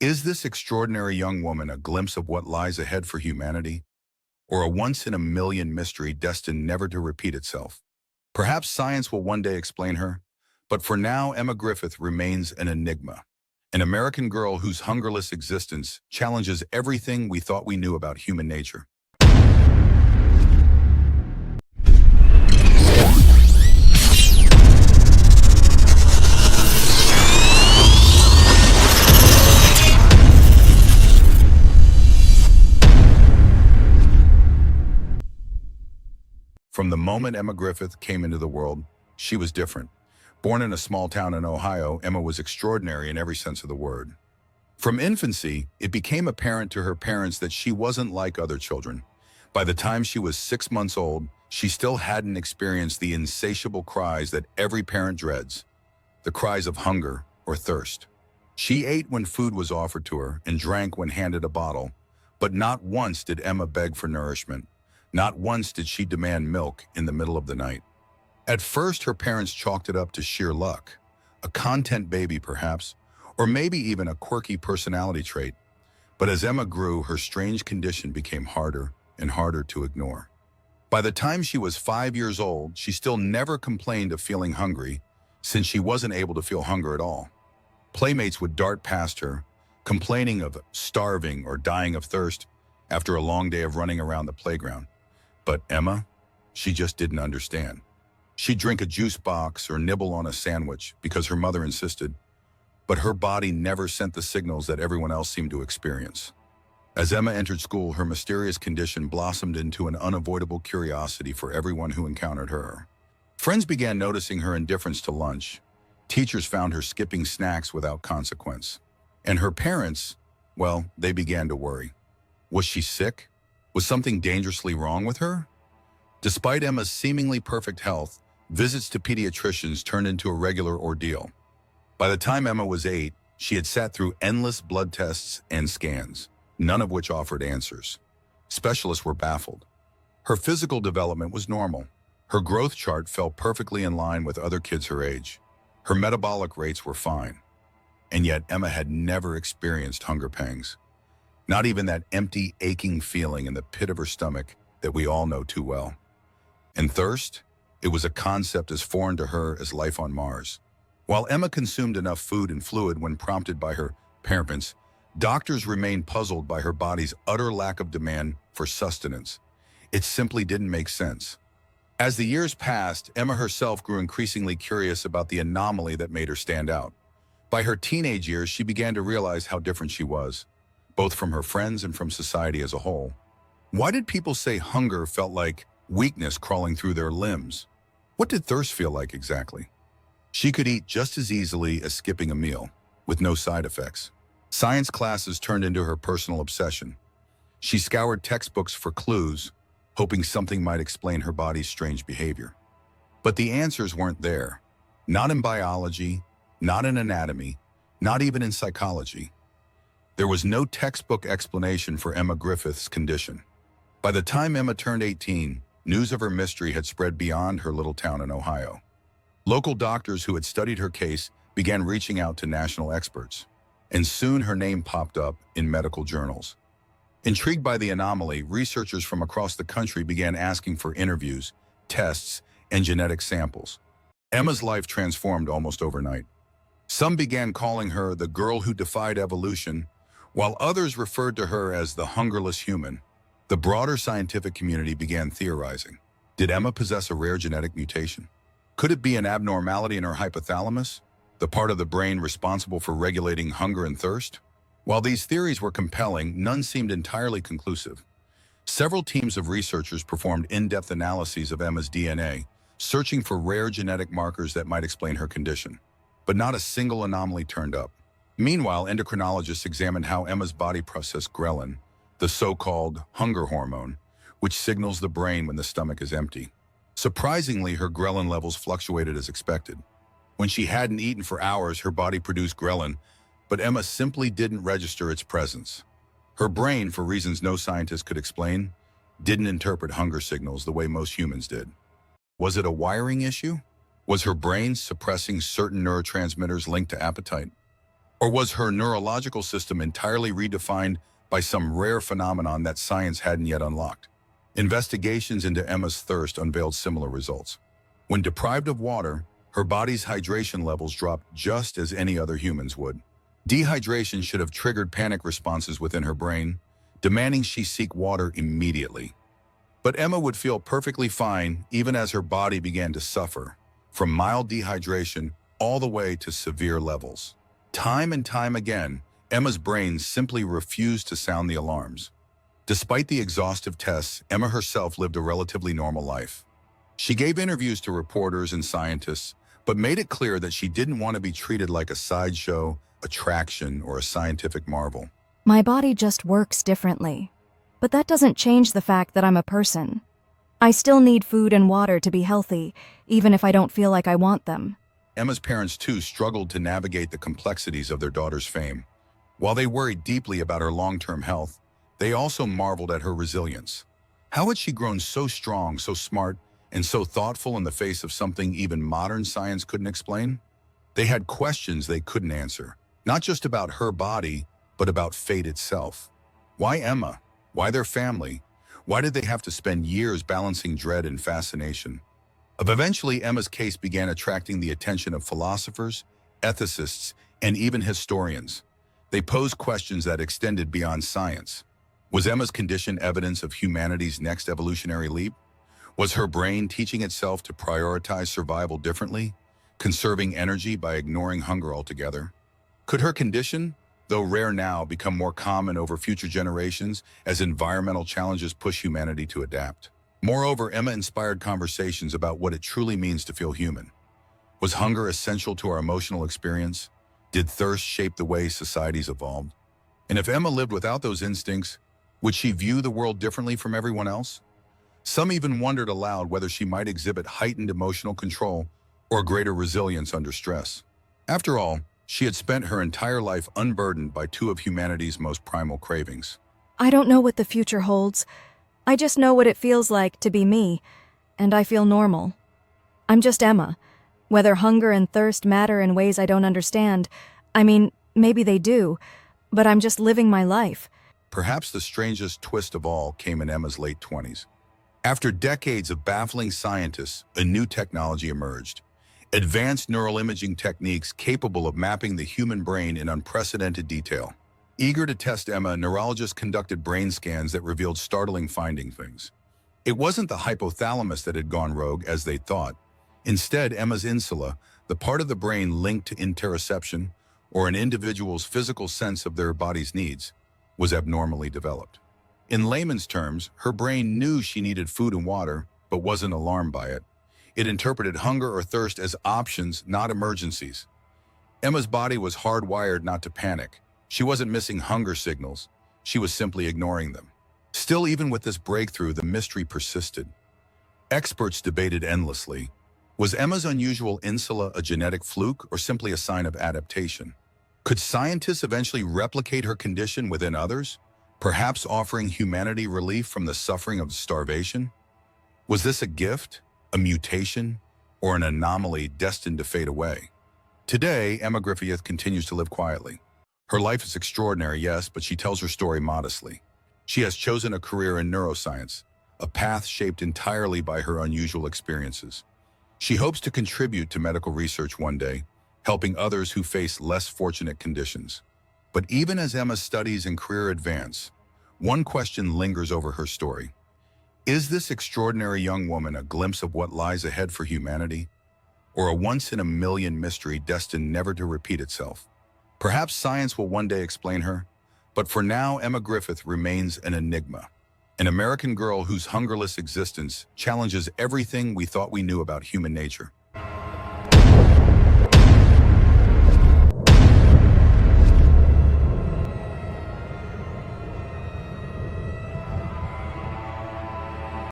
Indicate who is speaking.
Speaker 1: Is this extraordinary young woman a glimpse of what lies ahead for humanity, or a once-in-a-million mystery destined never to repeat itself? Perhaps science will one day explain her, but for now, Emma Griffith remains an enigma, an American girl whose hungerless existence challenges everything we thought we knew about human nature. From the moment Emma Griffith came into the world, she was different. Born in a small town in Ohio, Emma was extraordinary in every sense of the word. From infancy, it became apparent to her parents that she wasn't like other children. By the time she was 6 months old, she still hadn't experienced the insatiable cries that every parent dreads, the cries of hunger or thirst. She ate when food was offered to her and drank when handed a bottle, but not once did Emma beg for nourishment. Not once did she demand milk in the middle of the night. At first, her parents chalked it up to sheer luck, a content baby perhaps, or maybe even a quirky personality trait. But as Emma grew, her strange condition became harder and harder to ignore. By the time she was 5 years old, she still never complained of feeling hungry, since she wasn't able to feel hunger at all. Playmates would dart past her, complaining of starving or dying of thirst after a long day of running around the playground. But Emma, she just didn't understand. She'd drink a juice box or nibble on a sandwich because her mother insisted, but her body never sent the signals that everyone else seemed to experience. As Emma entered school, her mysterious condition blossomed into an unavoidable curiosity for everyone who encountered her. Friends began noticing her indifference to lunch. Teachers found her skipping snacks without consequence. And her parents, well, they began to worry. Was she sick? Was something dangerously wrong with her? Despite Emma's seemingly perfect health, visits to pediatricians turned into a regular ordeal. By the time Emma was 8, she had sat through endless blood tests and scans, none of which offered answers. Specialists were baffled. Her physical development was normal. Her growth chart fell perfectly in line with other kids her age. Her metabolic rates were fine. And yet Emma had never experienced hunger pangs. Not even that empty, aching feeling in the pit of her stomach that we all know too well. And thirst? It was a concept as foreign to her as life on Mars. While Emma consumed enough food and fluid when prompted by her parents, doctors remained puzzled by her body's utter lack of demand for sustenance. It simply didn't make sense. As the years passed, Emma herself grew increasingly curious about the anomaly that made her stand out. By her teenage years, she began to realize how different she was, both from her friends and from society as a whole. Why did people say hunger felt like weakness crawling through their limbs? What did thirst feel like exactly? She could eat just as easily as skipping a meal, with no side effects. Science classes turned into her personal obsession. She scoured textbooks for clues, hoping something might explain her body's strange behavior. But the answers weren't there. Not in biology, not in anatomy, not even in psychology. There was no textbook explanation for Emma Griffith's condition. By the time Emma turned 18, news of her mystery had spread beyond her little town in Ohio. Local doctors who had studied her case began reaching out to national experts, and soon her name popped up in medical journals. Intrigued by the anomaly, researchers from across the country began asking for interviews, tests, and genetic samples. Emma's life transformed almost overnight. Some began calling her the girl who defied evolution, while others referred to her as the hungerless human. The broader scientific community began theorizing. Did Emma possess a rare genetic mutation? Could it be an abnormality in her hypothalamus, the part of the brain responsible for regulating hunger and thirst? While these theories were compelling, none seemed entirely conclusive. Several teams of researchers performed in-depth analyses of Emma's DNA, searching for rare genetic markers that might explain her condition. But not a single anomaly turned up. Meanwhile, endocrinologists examined how Emma's body processed ghrelin, the so-called hunger hormone, which signals the brain when the stomach is empty. Surprisingly, her ghrelin levels fluctuated as expected. When she hadn't eaten for hours, her body produced ghrelin, but Emma simply didn't register its presence. Her brain, for reasons no scientist could explain, didn't interpret hunger signals the way most humans did. Was it a wiring issue? Was her brain suppressing certain neurotransmitters linked to appetite? Or was her neurological system entirely redefined by some rare phenomenon that science hadn't yet unlocked? Investigations into Emma's thirst unveiled similar results. When deprived of water, her body's hydration levels dropped just as any other humans would. Dehydration should have triggered panic responses within her brain, demanding she seek water immediately. But Emma would feel perfectly fine even as her body began to suffer, from mild dehydration all the way to severe levels. Time and time again, Emma's brain simply refused to sound the alarms. Despite the exhaustive tests, Emma herself lived a relatively normal life. She gave interviews to reporters and scientists, but made it clear that she didn't want to be treated like a sideshow, attraction, or a scientific marvel.
Speaker 2: My body just works differently. But that doesn't change the fact that I'm a person. I still need food and water to be healthy, even if I don't feel like I want them.
Speaker 1: Emma's parents, too, struggled to navigate the complexities of their daughter's fame. While they worried deeply about her long-term health, they also marveled at her resilience. How had she grown so strong, so smart, and so thoughtful in the face of something even modern science couldn't explain? They had questions they couldn't answer, not just about her body, but about fate itself. Why Emma? Why their family? Why did they have to spend years balancing dread and fascination? Eventually, Emma's case began attracting the attention of philosophers, ethicists, and even historians. They posed questions that extended beyond science. Was Emma's condition evidence of humanity's next evolutionary leap? Was her brain teaching itself to prioritize survival differently, conserving energy by ignoring hunger altogether? Could her condition, though rare now, become more common over future generations as environmental challenges push humanity to adapt? Moreover, Emma inspired conversations about what it truly means to feel human. Was hunger essential to our emotional experience? Did thirst shape the way societies evolved? And if Emma lived without those instincts, would she view the world differently from everyone else? Some even wondered aloud whether she might exhibit heightened emotional control or greater resilience under stress. After all, she had spent her entire life unburdened by two of humanity's most primal cravings.
Speaker 2: I don't know what the future holds. I just know what it feels like to be me, and I feel normal. I'm just Emma. Whether hunger and thirst matter in ways I don't understand, I mean, maybe they do, but I'm just living my life.
Speaker 1: Perhaps the strangest twist of all came in Emma's late 20s. After decades of baffling scientists, a new technology emerged. Advanced neural imaging techniques capable of mapping the human brain in unprecedented detail. Eager to test Emma, neurologists conducted brain scans that revealed startling findings. It wasn't the hypothalamus that had gone rogue as they thought. Instead, Emma's insula, the part of the brain linked to interoception, or an individual's physical sense of their body's needs, was abnormally developed. In layman's terms, her brain knew she needed food and water, but wasn't alarmed by it. It interpreted hunger or thirst as options, not emergencies. Emma's body was hardwired not to panic. She wasn't missing hunger signals. She was simply ignoring them. Still, even with this breakthrough, the mystery persisted. Experts debated endlessly. Was Emma's unusual insula a genetic fluke or simply a sign of adaptation? Could scientists eventually replicate her condition within others, perhaps offering humanity relief from the suffering of starvation? Was this a gift, a mutation, or an anomaly destined to fade away? Today, Emma Griffith continues to live quietly. Her life is extraordinary, yes, but she tells her story modestly. She has chosen a career in neuroscience, a path shaped entirely by her unusual experiences. She hopes to contribute to medical research one day, helping others who face less fortunate conditions. But even as Emma's studies and career advance, one question lingers over her story. Is this extraordinary young woman a glimpse of what lies ahead for humanity, or a once-in-a-million mystery destined never to repeat itself? Perhaps science will one day explain her, but for now, Emma Griffith remains an enigma, an American girl whose hungerless existence challenges everything we thought we knew about human nature.